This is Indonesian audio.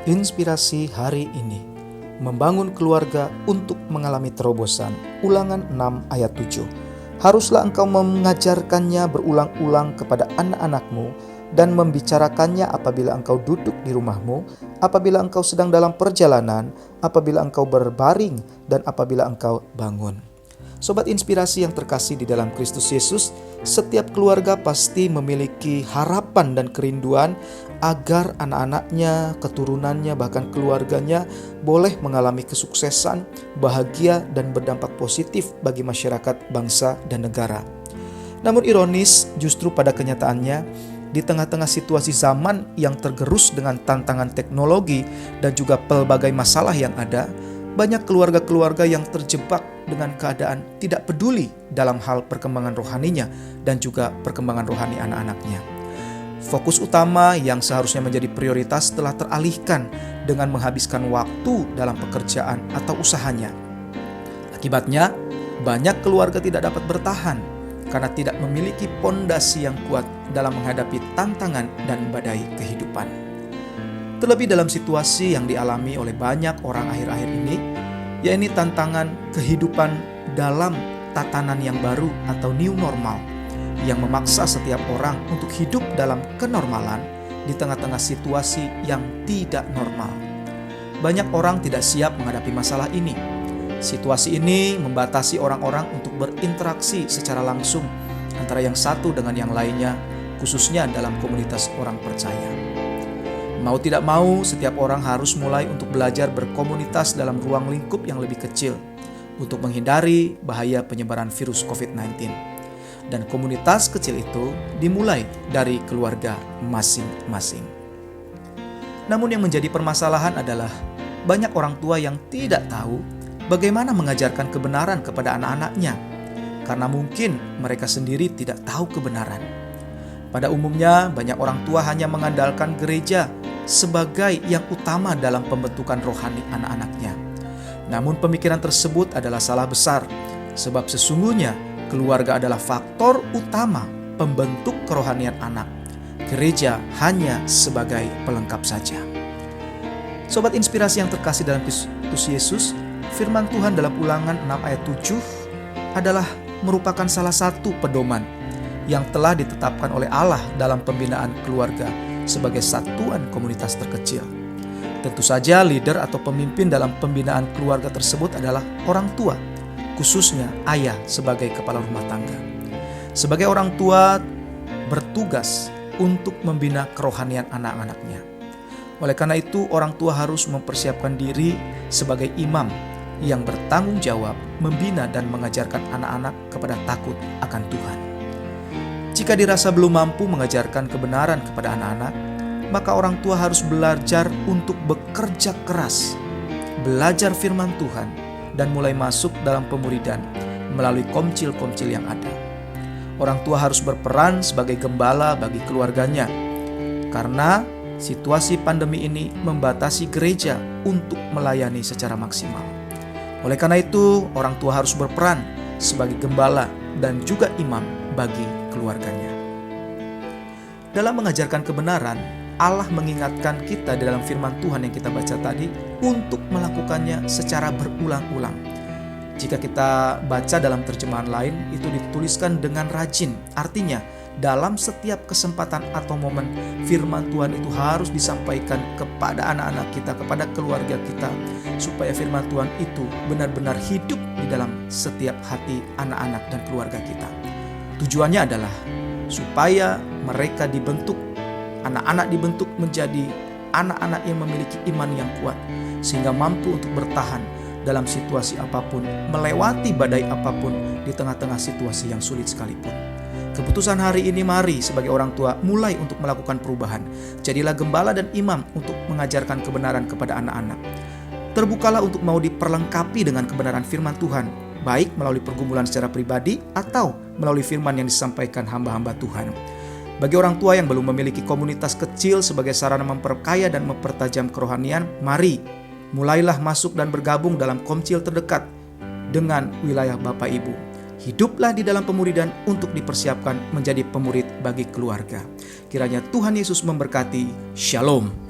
Inspirasi hari ini, membangun keluarga untuk mengalami terobosan. Ulangan 6 ayat 7. Haruslah engkau mengajarkannya berulang-ulang kepada anak-anakmu dan membicarakannya apabila engkau duduk di rumahmu, apabila engkau sedang dalam perjalanan, apabila engkau berbaring, dan apabila engkau bangun. Sobat inspirasi yang terkasih di dalam Kristus Yesus, setiap keluarga pasti memiliki harapan dan kerinduan agar anak-anaknya, keturunannya, bahkan keluarganya boleh mengalami kesuksesan, bahagia, dan berdampak positif bagi masyarakat, bangsa, dan negara. Namun ironis, justru pada kenyataannya, di tengah-tengah situasi zaman yang tergerus dengan tantangan teknologi dan juga pelbagai masalah yang ada, banyak keluarga-keluarga yang terjebak dengan keadaan tidak peduli dalam hal perkembangan rohaninya dan juga perkembangan rohani anak-anaknya. Fokus utama yang seharusnya menjadi prioritas telah teralihkan dengan menghabiskan waktu dalam pekerjaan atau usahanya. Akibatnya, banyak keluarga tidak dapat bertahan karena tidak memiliki pondasi yang kuat dalam menghadapi tantangan dan badai kehidupan. Terlebih dalam situasi yang dialami oleh banyak orang akhir-akhir ini, yaitu tantangan kehidupan dalam tatanan yang baru atau new normal, yang memaksa setiap orang untuk hidup dalam kenormalan di tengah-tengah situasi yang tidak normal. Banyak orang tidak siap menghadapi masalah ini. Situasi ini membatasi orang-orang untuk berinteraksi secara langsung antara yang satu dengan yang lainnya, khususnya dalam komunitas orang percaya. Mau tidak mau, setiap orang harus mulai untuk belajar berkomunitas dalam ruang lingkup yang lebih kecil untuk menghindari bahaya penyebaran virus COVID-19. Dan komunitas kecil itu dimulai dari keluarga masing-masing. Namun yang menjadi permasalahan adalah banyak orang tua yang tidak tahu bagaimana mengajarkan kebenaran kepada anak-anaknya, karena mungkin mereka sendiri tidak tahu kebenaran. Pada umumnya, banyak orang tua hanya mengandalkan gereja sebagai yang utama dalam pembentukan rohani anak-anaknya. Namun pemikiran tersebut adalah salah besar, sebab sesungguhnya keluarga adalah faktor utama pembentuk kerohanian anak. Gereja hanya sebagai pelengkap saja. Sobat inspirasi yang terkasih dalam Kristus Yesus, firman Tuhan dalam Ulangan 6 ayat 7 adalah merupakan salah satu pedoman yang telah ditetapkan oleh Allah dalam pembinaan keluarga sebagai satuan komunitas terkecil. Tentu saja leader atau pemimpin dalam pembinaan keluarga tersebut adalah orang tua, khususnya ayah sebagai kepala rumah tangga. Sebagai orang tua bertugas untuk membina kerohanian anak-anaknya. Oleh karena itu, orang tua harus mempersiapkan diri sebagai imam yang bertanggung jawab membina dan mengajarkan anak-anak kepada takut akan Tuhan. Jika dirasa belum mampu mengajarkan kebenaran kepada anak-anak, maka orang tua harus belajar untuk bekerja keras, belajar firman Tuhan, dan mulai masuk dalam pemuridan melalui komcil-komcil yang ada. Orang tua harus berperan sebagai gembala bagi keluarganya, karena situasi pandemi ini membatasi gereja untuk melayani secara maksimal. Oleh karena itu, orang tua harus berperan sebagai gembala dan juga imam bagi keluarganya. Dalam mengajarkan kebenaran, Allah mengingatkan kita di dalam firman Tuhan yang kita baca tadi untuk melakukannya secara berulang-ulang. Jika kita baca dalam terjemahan lain, itu dituliskan dengan rajin. Artinya, dalam setiap kesempatan atau momen, firman Tuhan itu harus disampaikan kepada anak-anak kita, kepada keluarga kita, supaya firman Tuhan itu benar-benar hidup di dalam setiap hati anak-anak dan keluarga kita. Tujuannya adalah supaya mereka dibentuk, anak-anak dibentuk menjadi anak-anak yang memiliki iman yang kuat, sehingga mampu untuk bertahan dalam situasi apapun, melewati badai apapun di tengah-tengah situasi yang sulit sekalipun. Keputusan hari ini, mari sebagai orang tua mulai untuk melakukan perubahan. Jadilah gembala dan imam untuk mengajarkan kebenaran kepada anak-anak. Terbukalah untuk mau diperlengkapi dengan kebenaran firman Tuhan, baik melalui pergumulan secara pribadi atau melalui firman yang disampaikan hamba-hamba Tuhan. Bagi orang tua yang belum memiliki komunitas kecil sebagai sarana memperkaya dan mempertajam kerohanian, mari mulailah masuk dan bergabung dalam komcil terdekat dengan wilayah Bapak Ibu. Hiduplah di dalam pemuridan untuk dipersiapkan menjadi pemurid bagi keluarga. Kiranya Tuhan Yesus memberkati. Shalom.